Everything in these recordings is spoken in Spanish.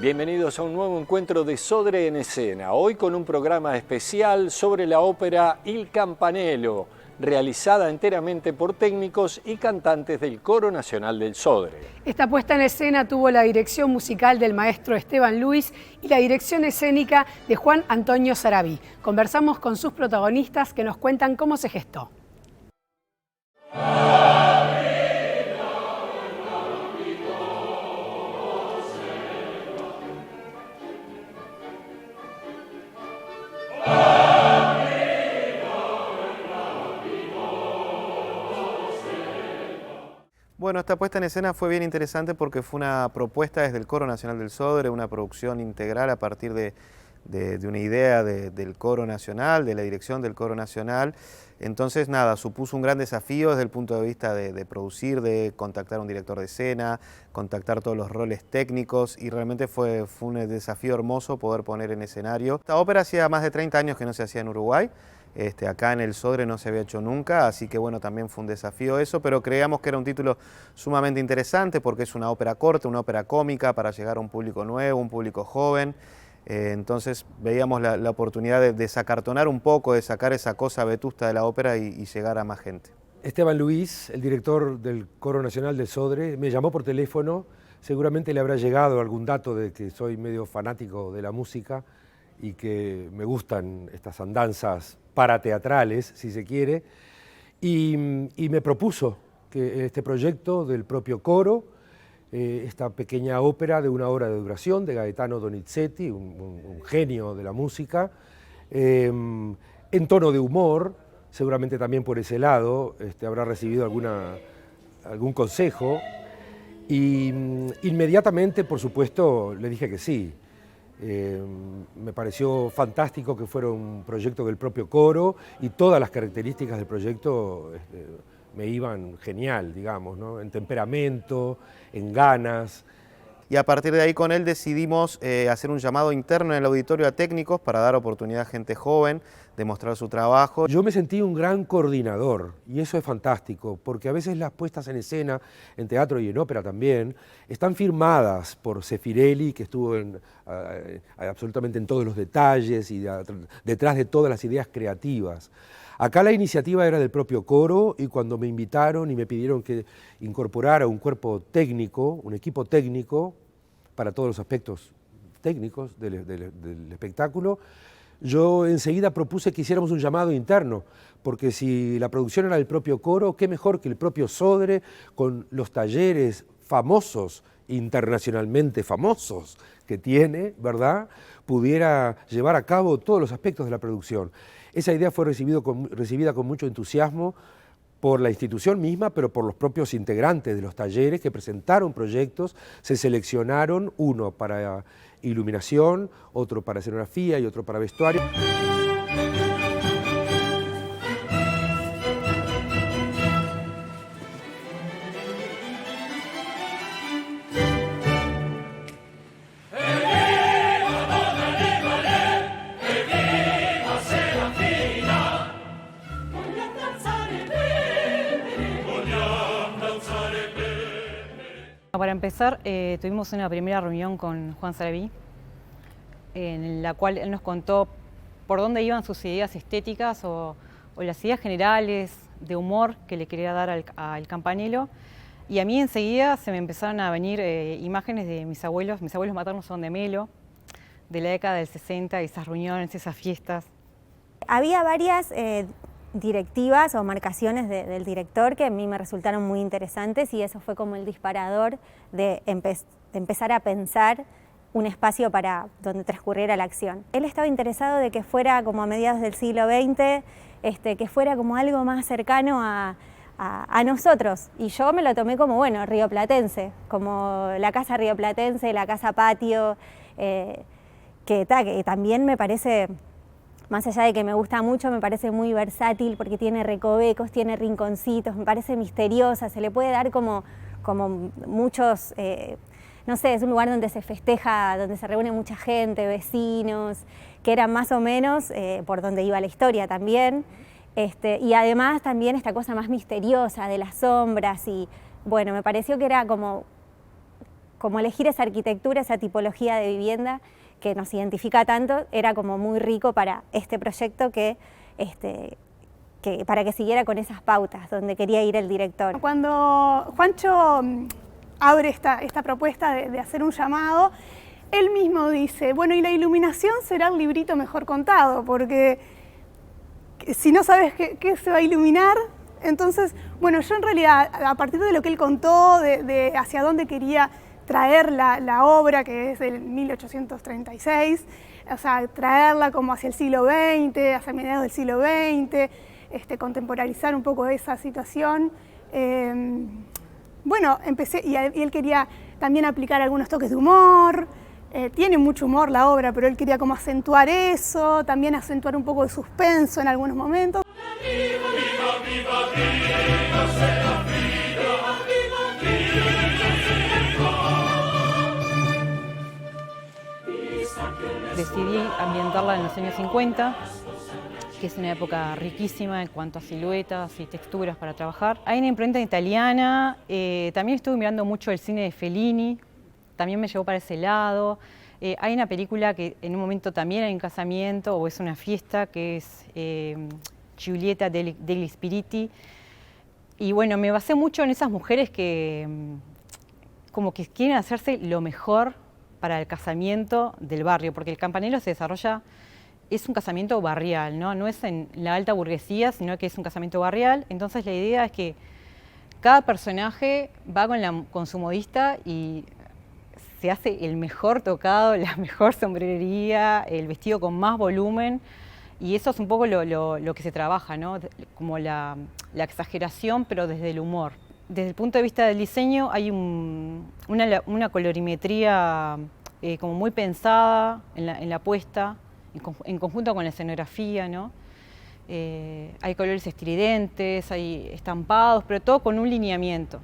Bienvenidos a un nuevo encuentro de Sodre en Escena, hoy con un programa especial sobre la ópera Il Campanello, realizada enteramente por técnicos y cantantes del Coro Nacional del Sodre. Esta puesta en escena tuvo la dirección musical del maestro Esteban Luis y la dirección escénica de Juan Antonio Sarabí. Conversamos con sus protagonistas que nos cuentan cómo se gestó. Bueno, esta puesta en escena fue bien interesante porque fue una propuesta desde el Coro Nacional del Sodre, una producción integral a partir de una idea del Coro Nacional, de la dirección del Coro Nacional. Entonces, nada, supuso un gran desafío desde el punto de vista de producir, de contactar a un director de escena, contactar todos los roles técnicos y realmente fue un desafío hermoso poder poner en escenario. Esta ópera hacía más de 30 años que no se hacía en Uruguay. Acá en el Sodre no se había hecho nunca, así que bueno, también fue un desafío eso, pero creíamos que era un título sumamente interesante porque es una ópera corta, una ópera cómica para llegar a un público nuevo, un público joven. Entonces veíamos la oportunidad de desacartonar un poco, de sacar esa cosa vetusta de la ópera y llegar a más gente. Esteban Luis, el director del Coro Nacional del Sodre, me llamó por teléfono, seguramente le habrá llegado algún dato de que soy medio fanático de la música y que me gustan estas andanzas parateatrales, si se quiere, y me propuso que este proyecto del propio coro, esta pequeña ópera de 1 hora de duración de Gaetano Donizetti, un genio de la música, en tono de humor, seguramente también por ese lado habrá recibido algún consejo, y inmediatamente, por supuesto, le dije que sí. Me pareció fantástico que fuera un proyecto del propio coro y todas las características del proyecto me iban genial, digamos, ¿no? En temperamento, en ganas. Y a partir de ahí con él decidimos hacer un llamado interno en el auditorio a técnicos para dar oportunidad a gente joven de mostrar su trabajo. Yo me sentí un gran coordinador y eso es fantástico porque a veces las puestas en escena, en teatro y en ópera también, están firmadas por Sefirelli, que estuvo absolutamente en todos los detalles y detrás de todas las ideas creativas. Acá la iniciativa era del propio coro y cuando me invitaron y me pidieron que incorporara un cuerpo técnico, un equipo técnico, para todos los aspectos técnicos del espectáculo, yo enseguida propuse que hiciéramos un llamado interno, porque si la producción era del propio coro, qué mejor que el propio Sodre, con los talleres famosos, internacionalmente famosos que tiene, ¿verdad?, pudiera llevar a cabo todos los aspectos de la producción. Esa idea fue recibida con mucho entusiasmo por la institución misma, pero por los propios integrantes de los talleres que presentaron proyectos, se seleccionaron, uno para iluminación, otro para escenografía y otro para vestuario. Para empezar, tuvimos una primera reunión con Juan Sarabí, en la cual él nos contó por dónde iban sus ideas estéticas o las ideas generales de humor que le quería dar al Campanello. Y a mí enseguida se me empezaron a venir imágenes de mis abuelos maternos son de Melo, de la década del 60, esas reuniones, esas fiestas. Había varias directivas o marcaciones del director que a mí me resultaron muy interesantes y eso fue como el disparador de empezar a pensar un espacio para donde transcurriera la acción. Él estaba interesado de que fuera como a mediados del siglo XX, que fuera como algo más cercano a nosotros y yo me lo tomé como, bueno, rioplatense, como la casa rioplatense, la casa patio, que también me parece, más allá de que me gusta mucho, me parece muy versátil porque tiene recovecos, tiene rinconcitos, me parece misteriosa, se le puede dar como muchos, no sé, es un lugar donde se festeja, donde se reúne mucha gente, vecinos, que era más o menos por donde iba la historia también. Y además también esta cosa más misteriosa de las sombras y bueno, me pareció que era como como elegir esa arquitectura, esa tipología de vivienda que nos identifica tanto, era como muy rico para este proyecto para que siguiera con esas pautas donde quería ir el director. Cuando Juancho abre esta propuesta de hacer un llamado, él mismo dice, bueno, y la iluminación será el librito mejor contado, porque si no sabes qué se va a iluminar, entonces, bueno, yo en realidad, a partir de lo que él contó, de hacia dónde quería traer la obra, que es del 1836, o sea, traerla como hacia el siglo XX, hacia mediados del siglo XX, contemporarizar un poco esa situación. Bueno, empecé, y él quería también aplicar algunos toques de humor. Tiene mucho humor la obra, pero él quería como acentuar eso, también acentuar un poco de suspenso en algunos momentos. Decidí ambientarla en los años 50, que es una época riquísima en cuanto a siluetas y texturas para trabajar. Hay una imprenta italiana, también estuve mirando mucho el cine de Fellini, también me llevó para ese lado. Hay una película que en un momento también hay un casamiento o es una fiesta, que es Giulietta degli Spiriti. Y bueno, me basé mucho en esas mujeres que como que quieren hacerse lo mejor para el casamiento del barrio, porque el Campanello se desarrolla, es un casamiento barrial, ¿no? No es en la alta burguesía, sino que es un casamiento barrial. Entonces la idea es que cada personaje va con su modista y se hace el mejor tocado, la mejor sombrerería, el vestido con más volumen, y eso es un poco lo que se trabaja, ¿no? Como la exageración, pero desde el humor. Desde el punto de vista del diseño hay una colorimetría como muy pensada en la puesta, en conjunto con la escenografía, ¿no? Hay colores estridentes, hay estampados, pero todo con un lineamiento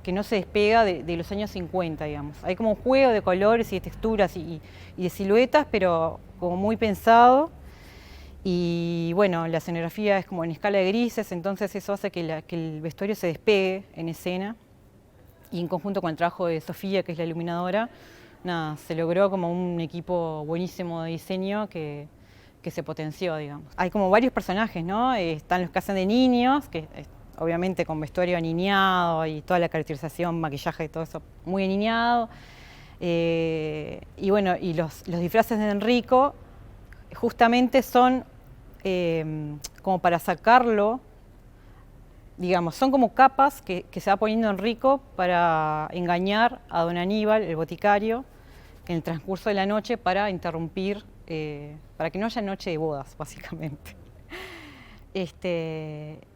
que no se despega de los años 50, digamos. Hay como un juego de colores y de texturas y de siluetas, pero como muy pensado. Y bueno, la escenografía es como en escala de grises, entonces eso hace que el vestuario se despegue en escena. Y en conjunto con el trabajo de Sofía, que es la iluminadora, nada, se logró como un equipo buenísimo de diseño que se potenció, digamos. Hay como varios personajes, ¿no? Están los que hacen de niños, que obviamente con vestuario aniñado y toda la caracterización, maquillaje y todo eso muy aniñado. Y bueno, y los disfraces de Enrico justamente son como para sacarlo, digamos, son como capas que se va poniendo Enrico para engañar a don Aníbal, el boticario, en el transcurso de la noche para interrumpir, para que no haya noche de bodas, básicamente.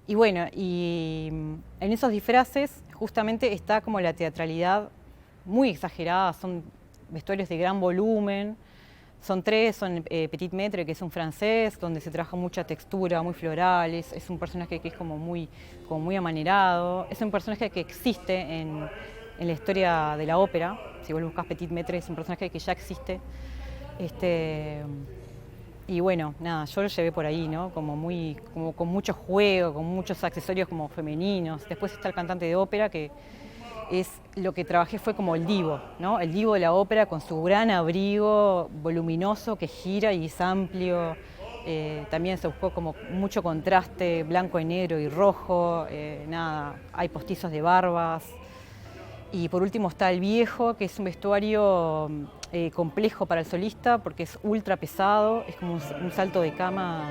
Y bueno, y en esos disfraces justamente está como la teatralidad muy exagerada, son vestuarios de gran volumen. Son tres, son Petit Maître, que es un francés, donde se trabaja mucha textura, muy floral, es un personaje que es como muy amanerado, es un personaje que existe en la historia de la ópera. Si vos buscas Petit Maître, es un personaje que ya existe. Y bueno, nada, yo lo llevé por ahí, ¿no? Como con mucho juego, con muchos accesorios como femeninos. Después está el cantante de ópera, que es lo que trabajé fue como el divo, ¿no? El divo de la ópera con su gran abrigo voluminoso que gira y es amplio. También se buscó como mucho contraste, blanco y negro y rojo. Nada, hay postizos de barbas. Y por último está el viejo, que es un vestuario complejo para el solista porque es ultra pesado, es como un salto de cama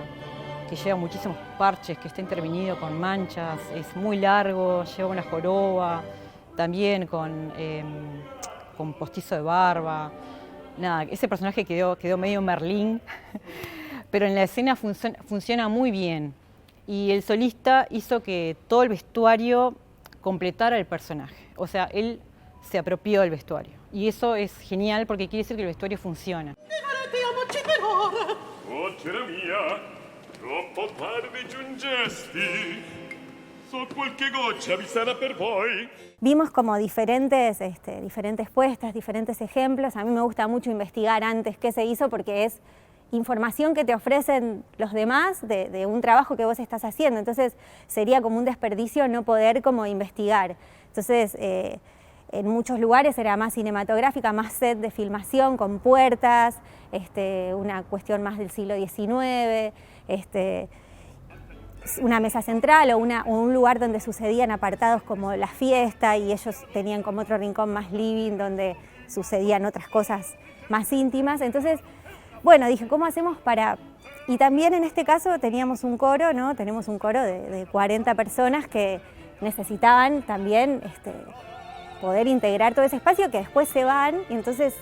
que lleva muchísimos parches, que está intervenido con manchas, es muy largo, lleva una joroba, también con postizo de barba. Nada, ese personaje quedó medio Merlín, pero en la escena funciona muy bien. Y el solista hizo que todo el vestuario completara el personaje. O sea, él se apropió del vestuario. Y eso es genial porque quiere decir que el vestuario funciona. Vimos como diferentes puestas, diferentes ejemplos. A mí me gusta mucho investigar antes qué se hizo porque es información que te ofrecen los demás de un trabajo que vos estás haciendo. Entonces sería como un desperdicio no poder como investigar. Entonces en muchos lugares era más cinematográfica, más set de filmación, con puertas, una cuestión más del siglo XIX, una mesa central o un lugar donde sucedían apartados como la fiesta, y ellos tenían como otro rincón más living donde sucedían otras cosas más íntimas. Entonces, bueno, dije, ¿cómo hacemos para...? Y también en este caso teníamos un coro, ¿no? Tenemos un coro de 40 personas que necesitaban también poder integrar todo ese espacio, que después se van, y entonces,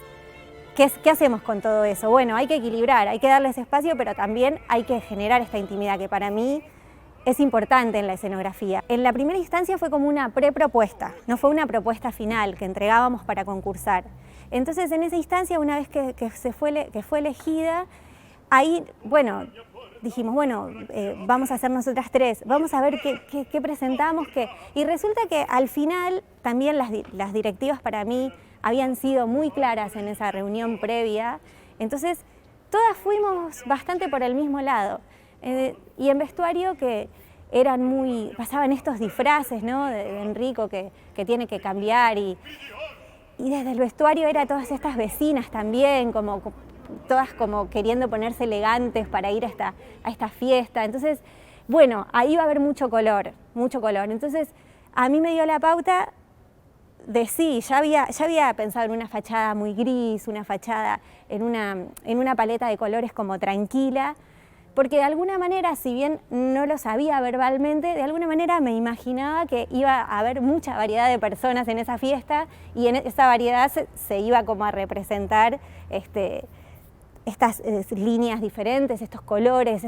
¿qué hacemos con todo eso? Bueno, hay que equilibrar, hay que darles espacio, pero también hay que generar esta intimidad que para mí es importante en la escenografía. En la primera instancia fue como una prepropuesta, no fue una propuesta final que entregábamos para concursar. Entonces, en esa instancia, una vez que fue elegida, ahí, bueno, dijimos, bueno, vamos a hacer nosotras tres, vamos a ver qué presentamos, y resulta que al final también las directivas para mí habían sido muy claras en esa reunión previa, entonces todas fuimos bastante por el mismo lado. Y en vestuario que pasaban estos disfraces, ¿no? de Enrico que tiene que cambiar, y desde el vestuario era todas estas vecinas también, todas como queriendo ponerse elegantes para ir a esta fiesta. Entonces, bueno, ahí va a haber mucho color, mucho color. Entonces, a mí me dio la pauta de sí, ya había pensado en una fachada muy gris, una fachada en una paleta de colores como tranquila, porque de alguna manera, si bien no lo sabía verbalmente, de alguna manera me imaginaba que iba a haber mucha variedad de personas en esa fiesta, y en esa variedad se iba como a representar estas líneas diferentes, estos colores,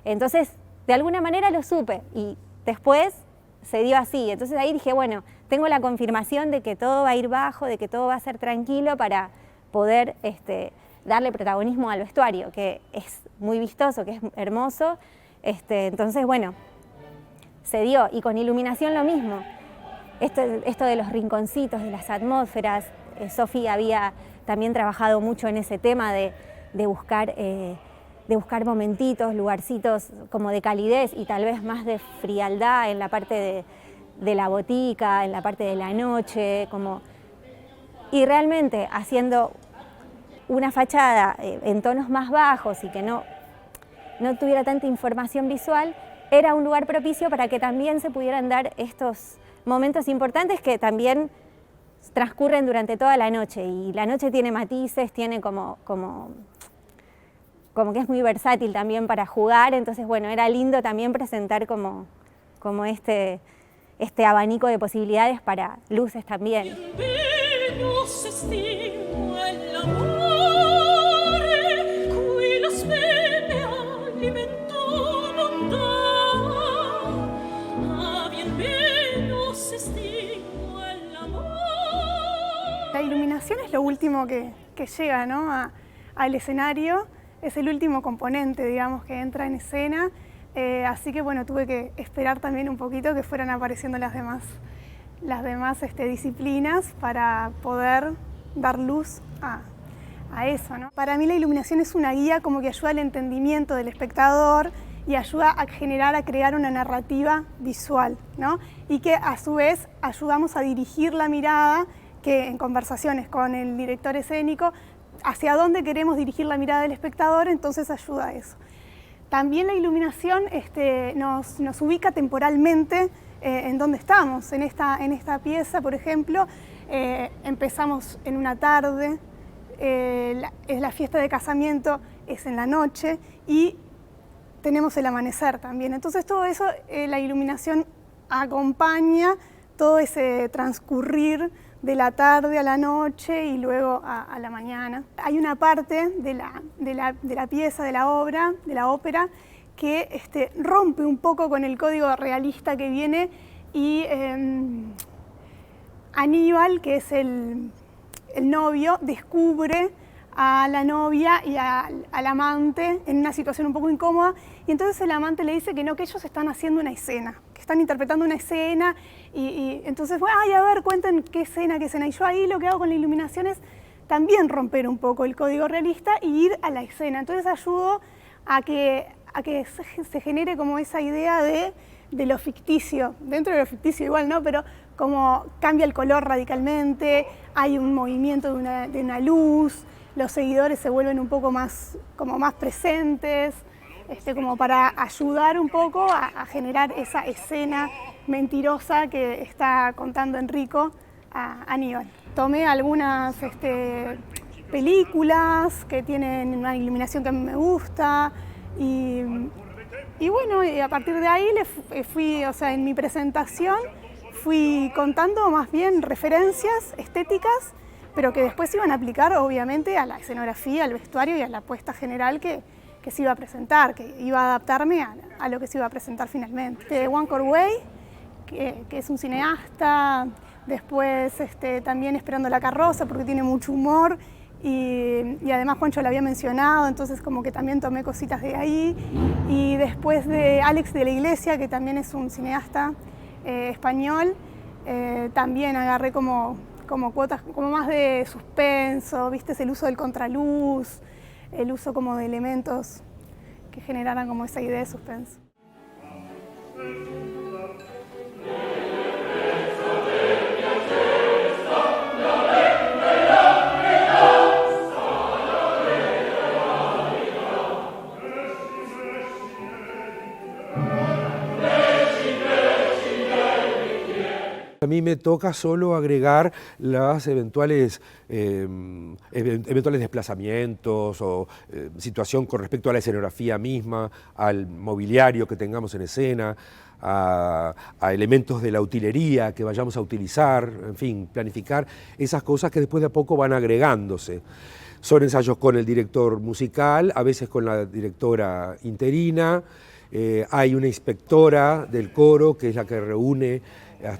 Entonces, de alguna manera lo supe, y después se dio así. Entonces ahí dije, bueno, tengo la confirmación de que todo va a ir bajo, de que todo va a ser tranquilo para poder darle protagonismo al vestuario, que es muy vistoso, que es hermoso. Entonces, bueno, se dio. Y con iluminación lo mismo. Esto de los rinconcitos, de las atmósferas, Sofi había también trabajado mucho en ese tema de buscar momentitos, lugarcitos como de calidez y tal vez más de frialdad en la parte de la botica, en la parte de la noche, y realmente haciendo una fachada en tonos más bajos y que no tuviera tanta información visual, era un lugar propicio para que también se pudieran dar estos momentos importantes que también transcurren durante toda la noche, y la noche tiene matices, tiene como que es muy versátil también para jugar. Entonces, bueno, era lindo también presentar como este abanico de posibilidades para luces también. La iluminación es lo último que llega, ¿no? al escenario, es el último componente, digamos, que entra en escena, así que bueno, tuve que esperar también un poquito que fueran apareciendo las demás disciplinas para poder dar luz a eso, ¿no? Para mí la iluminación es una guía como que ayuda al entendimiento del espectador y ayuda a crear una narrativa visual, ¿no? Y que a su vez ayudamos a dirigir la mirada, que en conversaciones con el director escénico, hacia dónde queremos dirigir la mirada del espectador, entonces ayuda a eso. También la iluminación nos ubica temporalmente en dónde estamos. En esta pieza, por ejemplo, empezamos en una tarde, la fiesta de casamiento es en la noche y tenemos el amanecer también. Entonces todo eso, la iluminación acompaña todo ese transcurrir de la tarde a la noche y luego a la mañana. Hay una parte de la pieza, de la obra, de la ópera, que rompe un poco con el código realista que viene, y Aníbal, que es el novio, descubre a la novia y al amante en una situación un poco incómoda, y entonces el amante le dice que no, que ellos están haciendo una escena, que están interpretando una escena, y entonces, bueno, ay, a ver, cuenten qué escena. Y yo ahí lo que hago con la iluminación es también romper un poco el código realista y ir a la escena. Entonces ayudo a que se genere como esa idea de de lo ficticio, dentro de lo ficticio igual, ¿no? Pero como cambia el color radicalmente, hay un movimiento de una luz, los seguidores se vuelven un poco más, como más presentes, como para ayudar un poco a generar esa escena mentirosa que está contando Enrico a Aníbal. Tomé algunas películas que tienen una iluminación que a mí me gusta y bueno, y a partir de ahí fui, o sea, en mi presentación fui contando más bien referencias estéticas, pero que después se iban a aplicar obviamente a la escenografía, al vestuario y a la puesta general que se iba a presentar, que iba a adaptarme a lo que se iba a presentar finalmente. Wong Kar-wai, que es un cineasta, después también Esperando la carroza porque tiene mucho humor y además Juancho lo había mencionado, entonces como que también tomé cositas de ahí. Y después de Alex de la Iglesia, que también es un cineasta español, también agarré como cuotas como más de suspenso, ¿viste? El uso del contraluz, el uso como de elementos que generaran como esa idea de suspenso. A mí me toca solo agregar las eventuales desplazamientos o situación con respecto a la escenografía misma, al mobiliario que tengamos en escena, a elementos de la utilería que vayamos a utilizar, en fin, planificar esas cosas que después de a poco van agregándose. Son ensayos con el director musical, a veces con la directora interina, hay una inspectora del coro que es la que reúne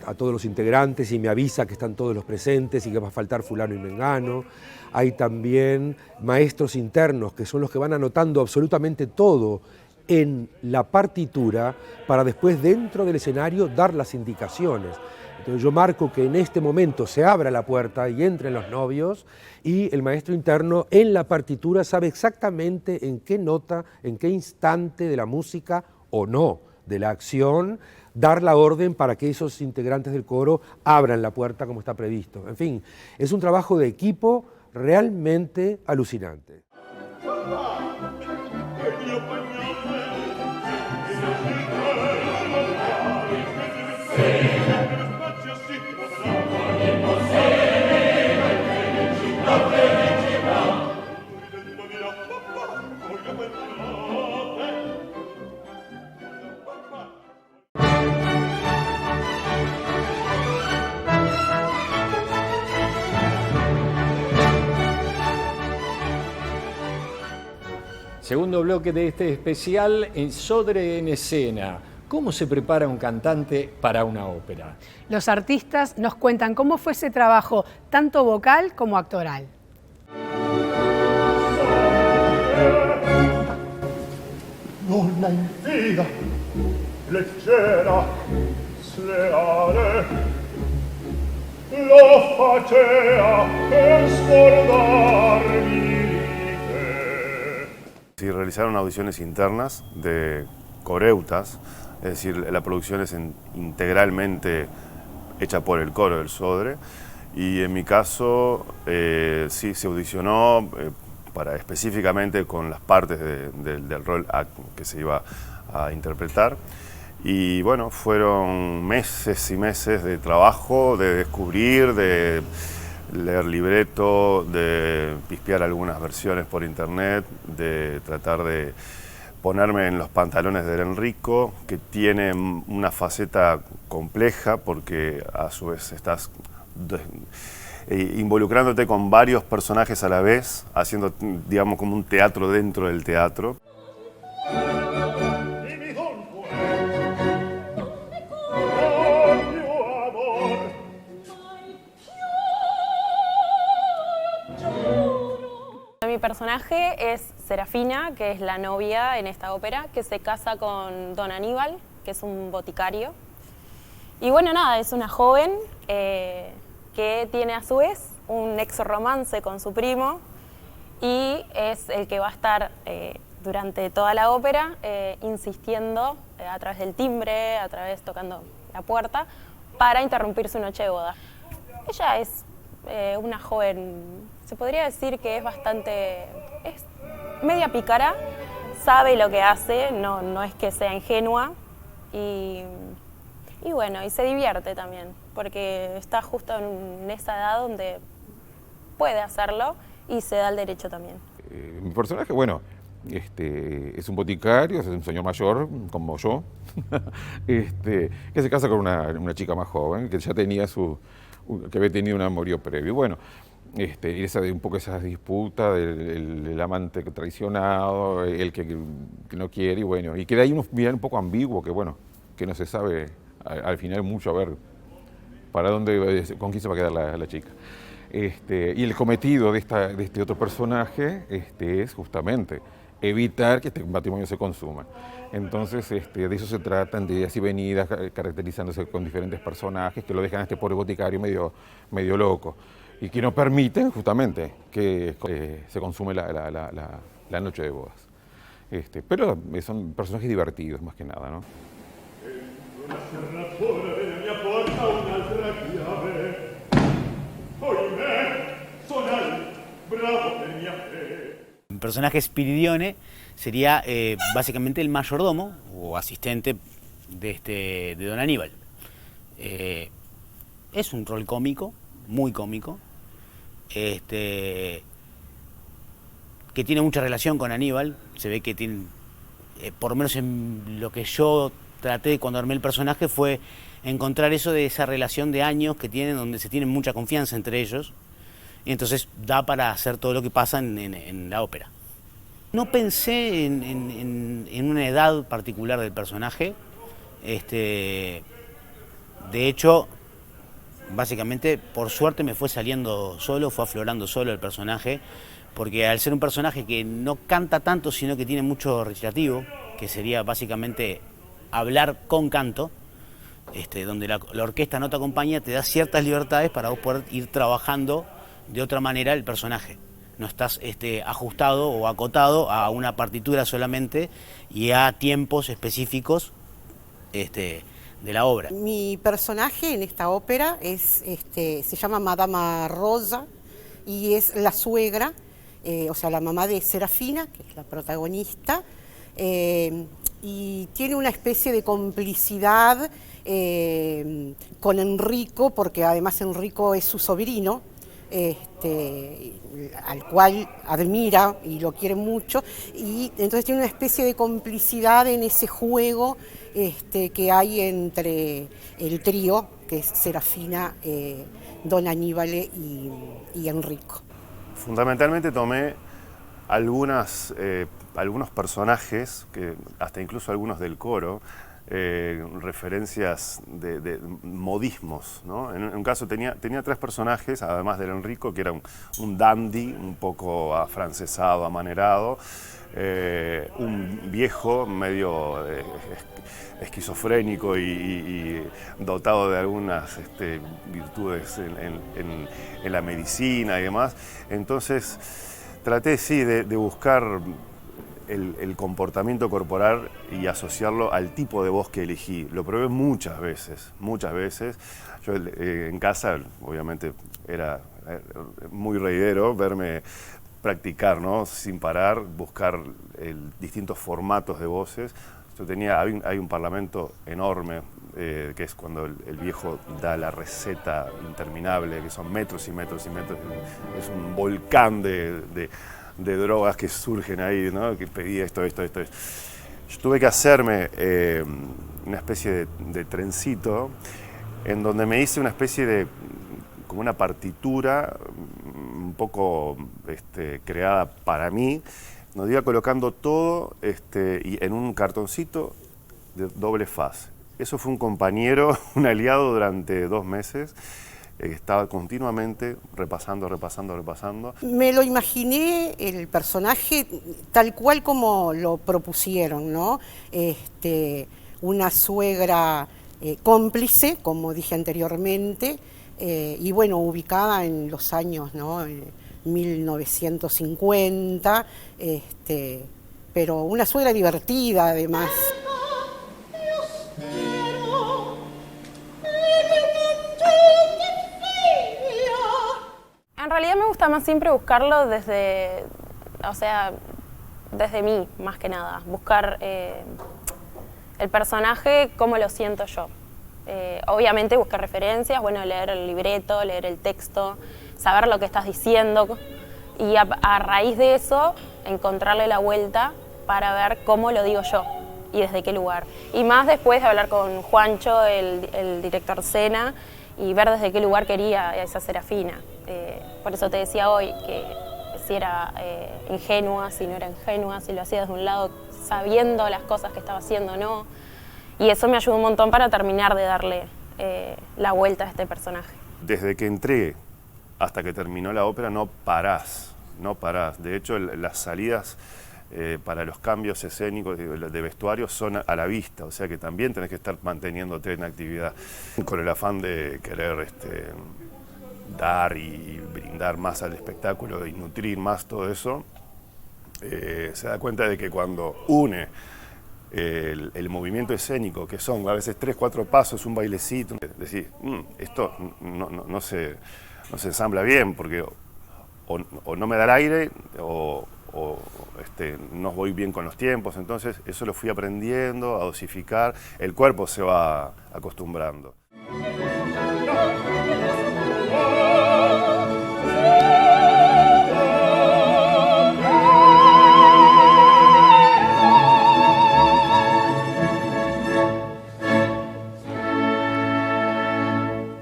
a todos los integrantes y me avisa que están todos los presentes y que va a faltar fulano y mengano. Hay también maestros internos que son los que van anotando absolutamente todo en la partitura para después dentro del escenario dar las indicaciones. Entonces yo marco que en este momento se abra la puerta y entren los novios y el maestro interno en la partitura sabe exactamente en qué nota, en qué instante de la música o no, de la acción, dar la orden para que esos integrantes del coro abran la puerta como está previsto. En fin, es un trabajo de equipo realmente alucinante. Segundo bloque de este especial en Sodre en Escena. ¿Cómo se prepara un cantante para una ópera? Los artistas nos cuentan cómo fue ese trabajo, tanto vocal como actoral. Donna in figa, leggera, sleale, lo facea per scordarmi. Se realizaron audiciones internas de coreutas, es decir, la producción es integralmente hecha por el coro del Sodre y en mi caso sí se audicionó específicamente con las partes del rol que se iba a interpretar y bueno, fueron meses y meses de trabajo, de descubrir, de leer libreto, de pispear algunas versiones por internet, de tratar de ponerme en los pantalones de Enrico, que tiene una faceta compleja porque a su vez estás involucrándote con varios personajes a la vez, haciendo, digamos, como un teatro dentro del teatro. Mi personaje es Serafina, que es la novia en esta ópera, que se casa con Don Aníbal, que es un boticario. Y bueno, nada, es una joven que tiene a su vez un ex romance con su primo y es el que va a estar durante toda la ópera, insistiendo a través del timbre, a través tocando la puerta, para interrumpir su noche de boda. Ella es una joven, se podría decir que es media pícara, sabe lo que hace, no es que sea ingenua, y bueno, y se divierte también, porque está justo en esa edad donde puede hacerlo y se da el derecho también. Mi personaje, bueno, es un boticario, es un señor mayor, como yo, que se casa con una chica más joven, que ya tenía que había tenido un amorío previo. Bueno, y un poco esa disputa del amante traicionado, el que no quiere, y bueno, y queda ahí un final un poco ambiguo, que bueno, que no se sabe al final mucho a ver para dónde, con quién se va a quedar la chica. Y el cometido de este otro personaje es justamente evitar que este matrimonio se consuma. Entonces, de eso se tratan, de idas y venidas, caracterizándose con diferentes personajes que lo dejan a este pobre boticario medio loco y que no permiten justamente que se consume la noche de bodas. Pero son personajes divertidos más que nada, ¿no? Una serratura della mia porta un'altra chiave. Oimè, sonai, bravo per mia fe. El personaje Spiridione sería básicamente el mayordomo o asistente de Don Aníbal. Es un rol cómico, muy cómico, que tiene mucha relación con Aníbal. Se ve que tiene, por lo menos en lo que yo traté cuando armé el personaje, fue encontrar eso de esa relación de años que tienen, donde se tienen mucha confianza entre ellos, y entonces da para hacer todo lo que pasa en la ópera. No pensé en una edad particular del personaje. De hecho, básicamente, por suerte me fue saliendo solo, fue aflorando solo el personaje, porque al ser un personaje que no canta tanto, sino que tiene mucho recitativo, que sería básicamente hablar con canto, donde la orquesta no te acompaña, te da ciertas libertades para vos poder ir trabajando de otra manera el personaje. No estás ajustado o acotado a una partitura solamente y a tiempos específicos de la obra. Mi personaje en esta ópera se llama Madama Rosa y es la suegra, o sea, la mamá de Serafina, que es la protagonista, y tiene una especie de complicidad con Enrico, porque además Enrico es su sobrino, al cual admira y lo quiere mucho, y entonces tiene una especie de complicidad en ese juego que hay entre el trío, que es Serafina, Don Aníbal y Enrico. Fundamentalmente tomé algunos personajes, hasta incluso algunos del coro, referencias de modismos, ¿no? En un caso tenía 3 personajes, además del Enrico, que era un dandy, un poco afrancesado, amanerado, un viejo medio esquizofrénico y dotado de algunas virtudes en la medicina y demás. Entonces traté, sí, de buscar el comportamiento corporal y asociarlo al tipo de voz que elegí. Lo probé muchas veces. Yo en casa, obviamente, era muy reidero verme practicar, ¿no? Sin parar, buscar distintos formatos de voces. Hay un parlamento enorme, que es cuando el viejo da la receta interminable, que son metros y metros y metros. Es un volcán de drogas que surgen ahí, ¿no? Que pedía esto. Yo tuve que hacerme una especie de trencito en donde me hice una especie como una partitura un poco creada para mí, donde iba colocando todo y en un cartoncito de doble faz. Eso fue un compañero, un aliado durante 2 meses. Estaba continuamente repasando. Me lo imaginé el personaje tal cual como lo propusieron, ¿no? Una suegra cómplice, como dije anteriormente, y bueno, ubicada en los años, ¿no? 1950, pero una suegra divertida además. En realidad me gusta más siempre buscarlo desde, o sea, desde mí, más que nada. Buscar el personaje, cómo lo siento yo. Obviamente buscar referencias, bueno, leer el libreto, leer el texto, saber lo que estás diciendo y a raíz de eso encontrarle la vuelta para ver cómo lo digo yo y desde qué lugar. Y más después de hablar con Juancho, el director Sena, y ver desde qué lugar quería esa Serafina. Por eso te decía hoy que si era ingenua, si no era ingenua, si lo hacía desde un lado sabiendo las cosas que estaba haciendo o no. Y eso me ayudó un montón para terminar de darle la vuelta a este personaje. Desde que entré hasta que terminó la ópera no parás, no parás. De hecho, las salidas para los cambios escénicos de vestuario son a la vista, o sea que también tenés que estar manteniéndote en actividad con el afán de querer dar y brindar más al espectáculo y nutrir más todo eso. Se da cuenta de que cuando une el movimiento escénico, que son a veces 3, 4 pasos, un bailecito, decís, esto no se ensambla bien porque o no me da el aire o no voy bien con los tiempos. Entonces eso lo fui aprendiendo a dosificar, el cuerpo se va acostumbrando.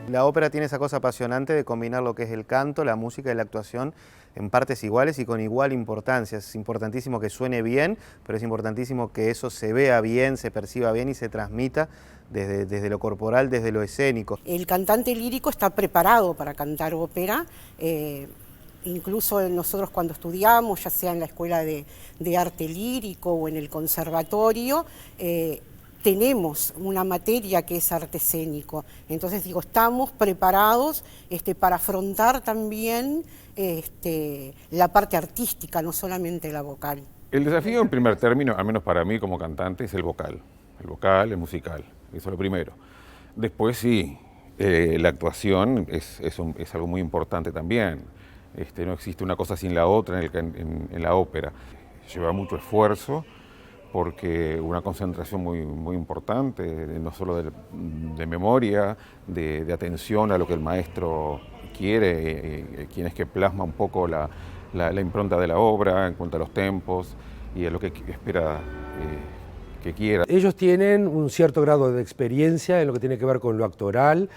La ópera tiene esa cosa apasionante de combinar lo que es el canto, la música y la actuación en partes iguales y con igual importancia. Es importantísimo que suene bien, pero es importantísimo que eso se vea bien, se perciba bien y se transmita desde lo corporal, desde lo escénico. El cantante lírico está preparado para cantar ópera. Incluso nosotros cuando estudiamos, ya sea en la escuela de arte lírico o en el conservatorio, tenemos una materia que es arte escénico. Entonces digo, estamos preparados para afrontar también la parte artística, no solamente la vocal. El desafío en primer término, al menos para mí como cantante, es el vocal, el musical, eso es lo primero. Después sí, la actuación es algo muy importante también. No existe una cosa sin la otra en la ópera. Lleva mucho esfuerzo, porque una concentración muy importante, no solo de memoria, de atención a lo que el maestro quiere, quien es que plasma un poco la impronta de la obra en cuanto a los tempos y a lo que espera que quiera. Ellos tienen un cierto grado de experiencia en lo que tiene que ver con lo actoral,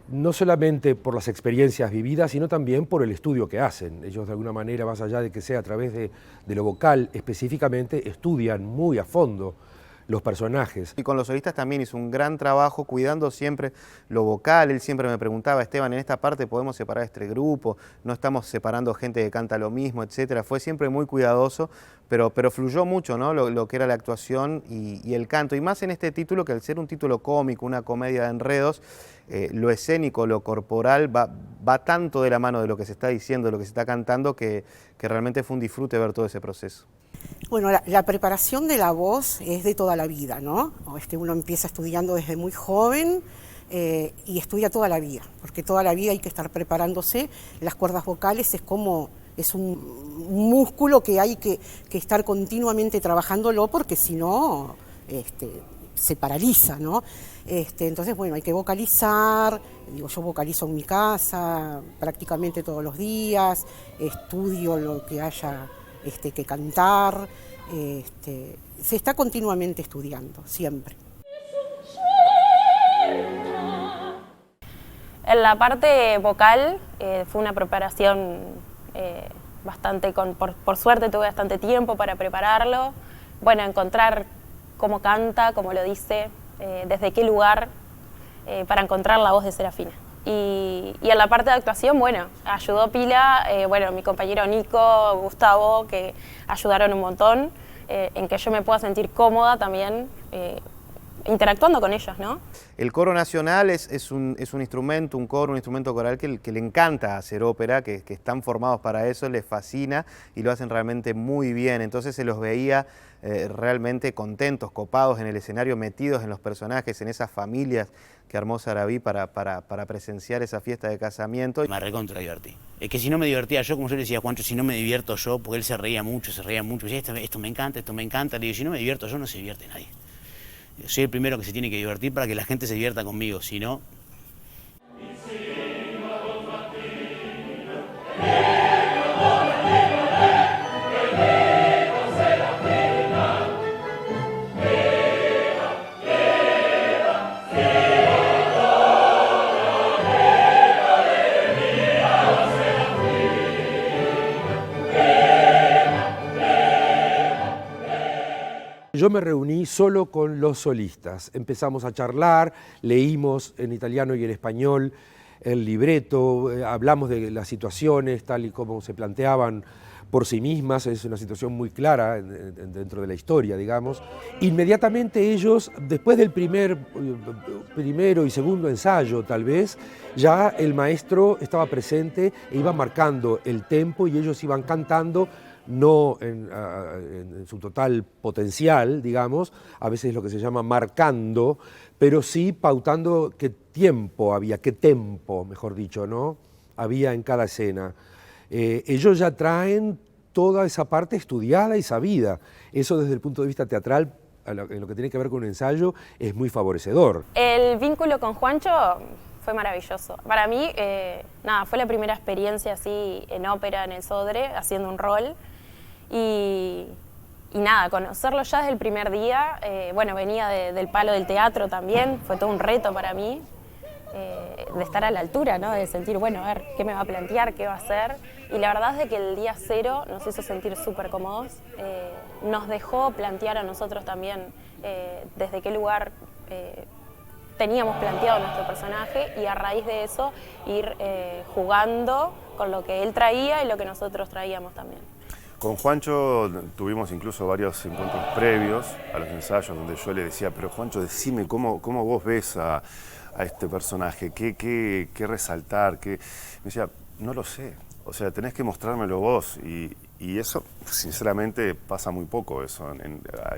no solamente por las experiencias vividas, sino también por el estudio que hacen. Ellos de alguna manera, más allá de que sea a través de lo vocal específicamente, estudian muy a fondo los personajes. Y con los solistas también hizo un gran trabajo cuidando siempre lo vocal. Él siempre me preguntaba, Esteban, en esta parte podemos separar este grupo, no estamos separando gente que canta lo mismo, etcétera. Fue siempre muy cuidadoso, pero fluyó mucho, ¿no? lo que era la actuación y el canto. Y más en este título, que al ser un título cómico, una comedia de enredos, lo escénico, lo corporal va tanto de la mano de lo que se está diciendo, de lo que se está cantando, que realmente fue un disfrute ver todo ese proceso. Bueno, la preparación de la voz es de toda la vida, ¿no? Uno empieza estudiando desde muy joven y estudia toda la vida, porque toda la vida hay que estar preparándose. Las cuerdas vocales es un músculo que hay que estar continuamente trabajándolo, porque si no se paraliza, ¿no? Entonces, bueno, hay que vocalizar. Yo vocalizo en mi casa prácticamente todos los días, estudio lo que haya que cantar, se está continuamente estudiando, siempre. En la parte vocal fue una preparación bastante, por suerte tuve bastante tiempo para prepararlo, bueno, encontrar cómo canta, cómo lo dice, desde qué lugar, para encontrar la voz de Serafina. Y en la parte de actuación, bueno, ayudó pila, mi compañero Nico, Gustavo, que ayudaron un montón en que yo me pueda sentir cómoda también interactuando con ellos, ¿no? El coro nacional es un instrumento, un coro, un instrumento coral que le encanta hacer ópera, que están formados para eso, les fascina y lo hacen realmente muy bien. Entonces se los veía realmente contentos, copados en el escenario, metidos en los personajes, en esas familias que armó Sarabí para presenciar esa fiesta de casamiento. Me recontra divertí. Es que si no me divertía yo, como yo le decía a Juancho, si no me divierto yo, porque él se reía mucho, decía, esto me encanta, le digo, si no me divierto yo, no se divierte nadie. Soy el primero que se tiene que divertir para que la gente se divierta conmigo, si no... Yo me reuní solo con los solistas. Empezamos a charlar, leímos en italiano y en español el libreto, hablamos de las situaciones tal y como se planteaban por sí mismas, es una situación muy clara dentro de la historia, digamos. Inmediatamente ellos, después del primero y segundo ensayo tal vez, ya el maestro estaba presente e iba marcando el tempo y ellos iban cantando, no en su total potencial, digamos, a veces lo que se llama marcando, pero sí pautando qué tiempo había, qué tempo, mejor dicho, ¿no?, había en cada escena. Ellos ya traen toda esa parte estudiada y sabida. Eso desde el punto de vista teatral, en lo que tiene que ver con un ensayo, es muy favorecedor. El vínculo con Juancho fue maravilloso. Para mí, nada, fue la primera experiencia así en ópera, en el Sodre, haciendo un rol. Y nada, conocerlo ya desde el primer día, bueno, venía del palo del teatro también, fue todo un reto para mí, de estar a la altura, ¿no?, de sentir, bueno, a ver, ¿qué me va a plantear, qué va a hacer? Y la verdad es de que el día cero nos hizo sentir súper cómodos, nos dejó plantear a nosotros también desde qué lugar teníamos planteado nuestro personaje y a raíz de eso ir jugando con lo que él traía y lo que nosotros traíamos también. Con Juancho tuvimos incluso varios encuentros previos a los ensayos donde yo le decía, pero Juancho, decime cómo vos ves a este personaje, qué resaltar, me decía, no lo sé, o sea, tenés que mostrármelo vos y eso, sinceramente, pasa muy poco eso.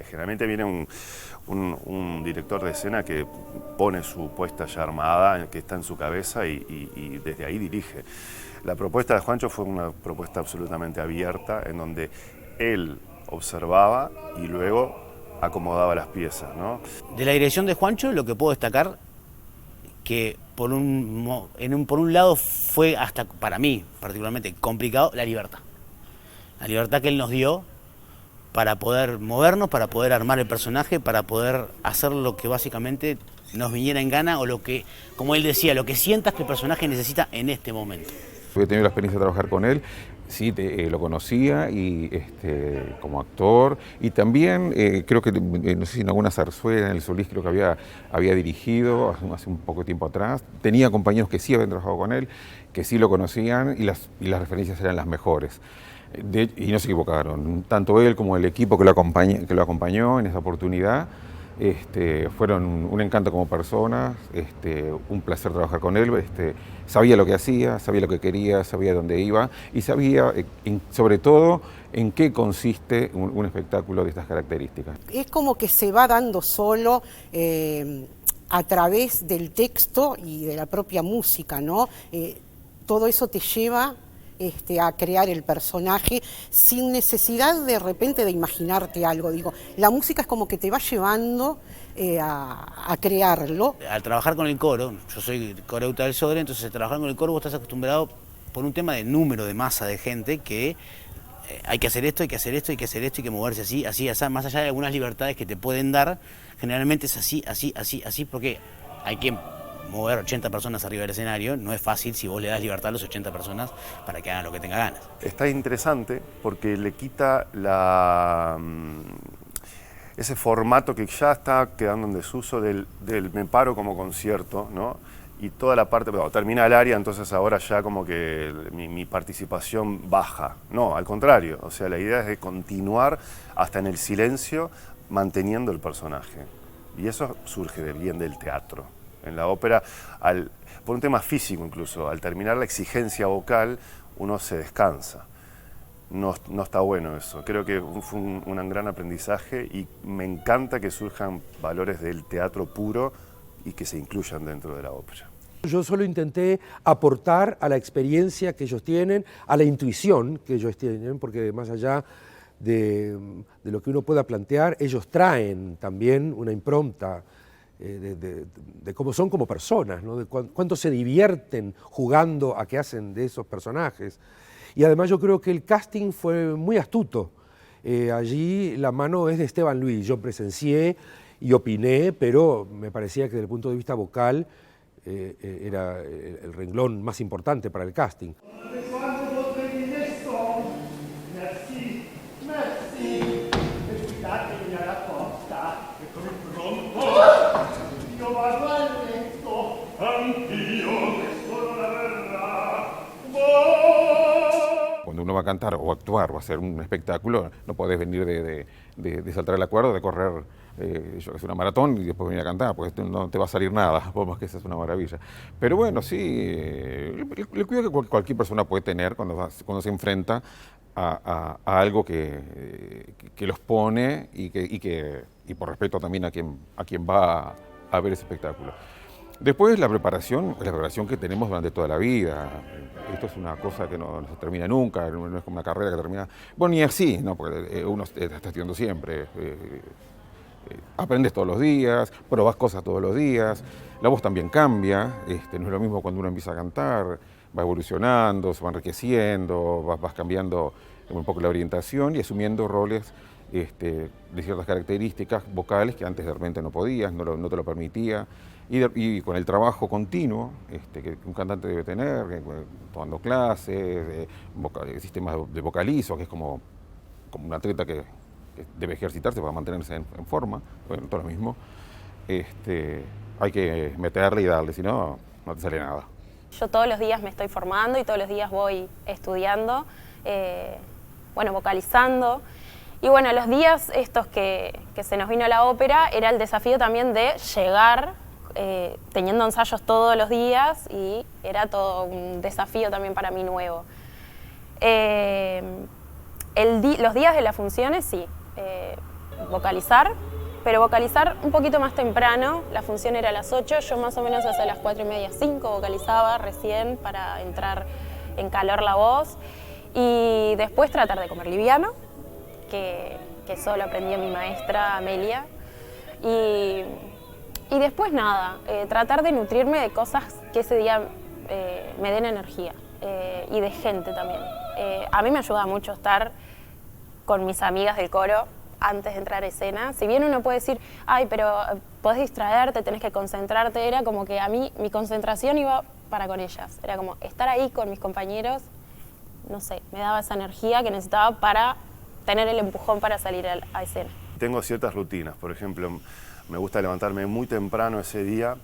Generalmente viene un director de escena que pone su puesta ya armada, que está en su cabeza y desde ahí dirige. La propuesta de Juancho fue una propuesta absolutamente abierta, en donde él observaba y luego acomodaba las piezas, ¿no? De la dirección de Juancho, lo que puedo destacar, que por un lado fue hasta para mí particularmente complicado, la libertad. La libertad que él nos dio para poder movernos, para poder armar el personaje, para poder hacer lo que básicamente nos viniera en gana o lo que, como él decía, lo que sientas que el personaje necesita en este momento. He tenido la experiencia de trabajar con él, sí, lo conocía y, como actor y también creo que, no sé si en alguna zarzuela, en el Solís creo que había dirigido hace un poco de tiempo atrás. Tenía compañeros que sí habían trabajado con él, que sí lo conocían y las referencias eran las mejores. Y no se equivocaron, tanto él como el equipo que lo acompañó en esa oportunidad. Fueron un encanto como personas, un placer trabajar con él, sabía lo que hacía, sabía lo que quería, sabía dónde iba y sabía, sobre todo, en qué consiste un espectáculo de estas características. Es como que se va dando solo a través del texto y de la propia música, ¿no? Todo eso te lleva a crear el personaje sin necesidad de repente de imaginarte algo. Digo, la música es como que te va llevando a crearlo. Al trabajar con el coro, yo soy coreuta del Sodre, entonces al trabajar con el coro vos estás acostumbrado por un tema de número de masa de gente que hay que hacer esto, hay que hacer esto, hay que hacer esto, hay que moverse así, así, más allá de algunas libertades que te pueden dar, generalmente es así, porque hay que mover 80 personas arriba del escenario, no es fácil si vos le das libertad a los 80 personas para que hagan lo que tengan ganas. Está interesante porque le quita ese formato que ya está quedando en desuso del me paro como concierto, ¿no? Y toda la parte, bueno, termina el área, entonces ahora ya como que mi participación baja. No, al contrario, o sea, la idea es de continuar hasta en el silencio manteniendo el personaje. Y eso surge bien del teatro. En la ópera, por un tema físico incluso, al terminar la exigencia vocal, uno se descansa. No está bueno eso. Creo que fue un gran aprendizaje y me encanta que surjan valores del teatro puro y que se incluyan dentro de la ópera. Yo solo intenté aportar a la experiencia que ellos tienen, a la intuición que ellos tienen, porque más allá de lo que uno pueda plantear, ellos traen también una impronta de cómo son como personas, ¿no? De cuánto se divierten jugando a qué hacen de esos personajes. Y además yo creo que el casting fue muy astuto. Allí la mano es de Esteban Luis. Yo presencié y opiné, pero me parecía que desde el punto de vista vocal era el renglón más importante para el casting. Cuando uno va a cantar o actuar o hacer un espectáculo, no podés venir de saltar el acuerdo, de correr yo que sé, una maratón y después venir a cantar, porque no te va a salir nada, por más que esa es una maravilla. Pero bueno, sí, el cuidado que cualquier persona puede tener cuando se enfrenta a algo que los pone y por respeto también a quien va a ver ese espectáculo. Después la preparación que tenemos durante toda la vida. Esto es una cosa que no se termina nunca, no es como una carrera que termina... Bueno, ni así, ¿no? Porque uno está estudiando siempre. Aprendes todos los días, probás cosas todos los días. La voz también cambia, no es lo mismo cuando uno empieza a cantar, va evolucionando, se va enriqueciendo, vas cambiando un poco la orientación y asumiendo roles de ciertas características vocales que antes de repente no podías, no te lo permitía. Y con el trabajo continuo que un cantante debe tener, tomando clases, sistemas de vocalizo, que es como un atleta que debe ejercitarse para mantenerse en forma, bueno, todo lo mismo. Hay que meterle y darle, si no, no te sale nada. Yo todos los días me estoy formando y todos los días voy estudiando, vocalizando. Y bueno, los días estos que se nos vino a la ópera, era el desafío también de llegar teniendo ensayos todos los días y era todo un desafío también para mí nuevo. Los días de las funciones sí, vocalizar, pero vocalizar un poquito más temprano. La función era a las 8, yo más o menos hacia las 4:30, 5 vocalizaba recién para entrar en calor la voz y después tratar de comer liviano, que solo aprendí a mi maestra Amelia. Y después nada, tratar de nutrirme de cosas que ese día me den energía y de gente también. A mí me ayuda mucho estar con mis amigas del coro antes de entrar a escena. Si bien uno puede decir, ay, pero podés distraerte, tenés que concentrarte, era como que a mí mi concentración iba para con ellas. Era como estar ahí con mis compañeros, no sé, me daba esa energía que necesitaba para tener el empujón para salir a escena. Tengo ciertas rutinas, por ejemplo, me gusta levantarme muy temprano ese día,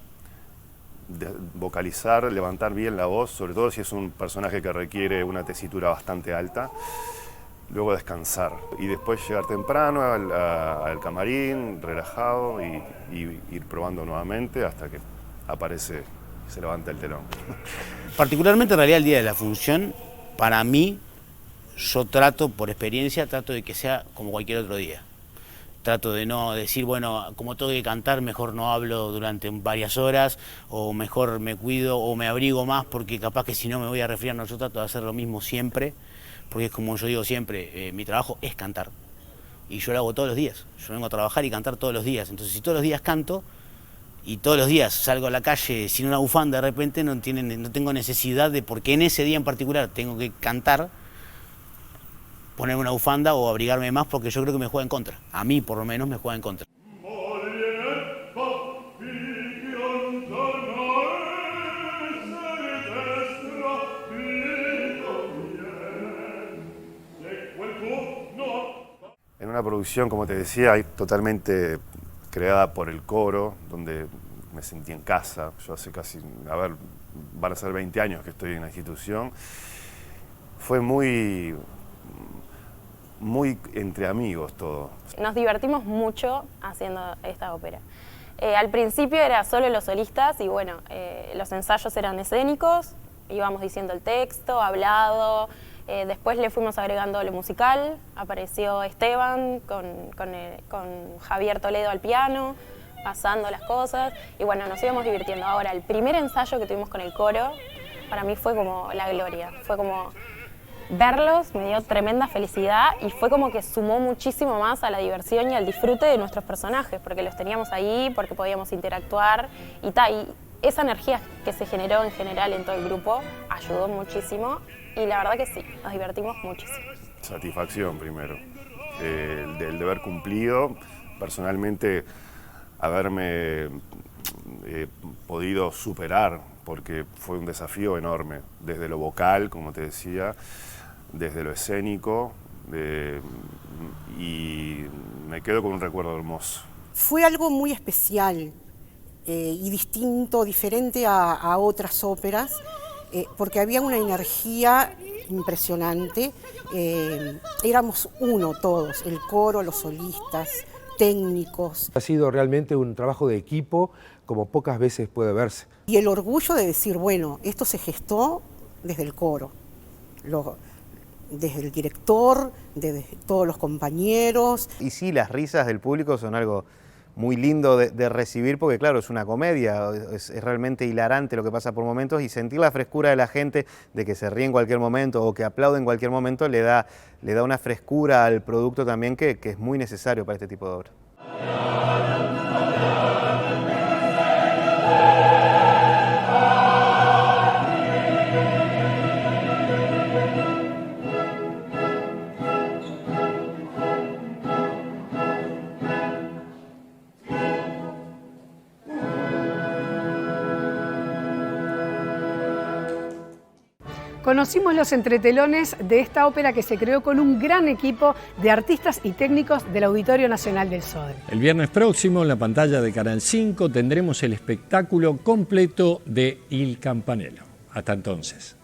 vocalizar, levantar bien la voz, sobre todo si es un personaje que requiere una tesitura bastante alta, luego descansar y después llegar temprano al camarín, relajado y ir probando nuevamente hasta que aparece y se levanta el telón. Particularmente en realidad el día de la función, para mí, yo trato, por experiencia, trato de que sea como cualquier otro día. Trato de no decir, bueno, como tengo que cantar, mejor no hablo durante varias horas, o mejor me cuido o me abrigo más porque capaz que si no me voy a resfriar. No, yo trato de hacer lo mismo siempre, porque es como yo digo siempre, mi trabajo es cantar. Y yo lo hago todos los días. Yo vengo a trabajar y cantar todos los días. Entonces, si todos los días canto y todos los días salgo a la calle sin una bufanda, de repente no tengo necesidad de, porque en ese día en particular tengo que cantar, ponerme una bufanda o abrigarme más, porque yo creo que me juega en contra. A mí, por lo menos, me juega en contra. En una producción, como te decía, totalmente creada por el coro, donde me sentí en casa. Yo hace casi, van a ser 20 años que estoy en la institución. Fue muy entre amigos todo. Nos divertimos mucho haciendo esta ópera. Al principio era solo los solistas y bueno, los ensayos eran escénicos, íbamos diciendo el texto, hablado, después le fuimos agregando lo musical, apareció Esteban con Javier Toledo al piano, pasando las cosas y bueno, nos íbamos divirtiendo. Ahora, el primer ensayo que tuvimos con el coro, para mí fue como la gloria, fue como verlos, me dio tremenda felicidad y fue como que sumó muchísimo más a la diversión y al disfrute de nuestros personajes, porque los teníamos ahí, porque podíamos interactuar y esa energía que se generó en general en todo el grupo ayudó muchísimo y la verdad que sí, nos divertimos muchísimo. Satisfacción primero, del deber cumplido, personalmente haberme podido superar, porque fue un desafío enorme, desde lo vocal, como te decía, desde lo escénico, y me quedo con un recuerdo hermoso. Fue algo muy especial y distinto, diferente a otras óperas, porque había una energía impresionante, éramos uno todos, el coro, los solistas, técnicos. Ha sido realmente un trabajo de equipo como pocas veces puede verse. Y el orgullo de decir, bueno, esto se gestó desde el coro, desde el director, desde todos los compañeros. Y sí, las risas del público son algo muy lindo de recibir porque claro, es una comedia, es realmente hilarante lo que pasa por momentos y sentir la frescura de la gente, de que se ríe en cualquier momento o que aplaude en cualquier momento, le da una frescura al producto también que es muy necesario para este tipo de obra. Conocimos los entretelones de esta ópera que se creó con un gran equipo de artistas y técnicos del Auditorio Nacional del Sodre. El viernes próximo, en la pantalla de Canal 5, tendremos el espectáculo completo de Il Campanello. Hasta entonces.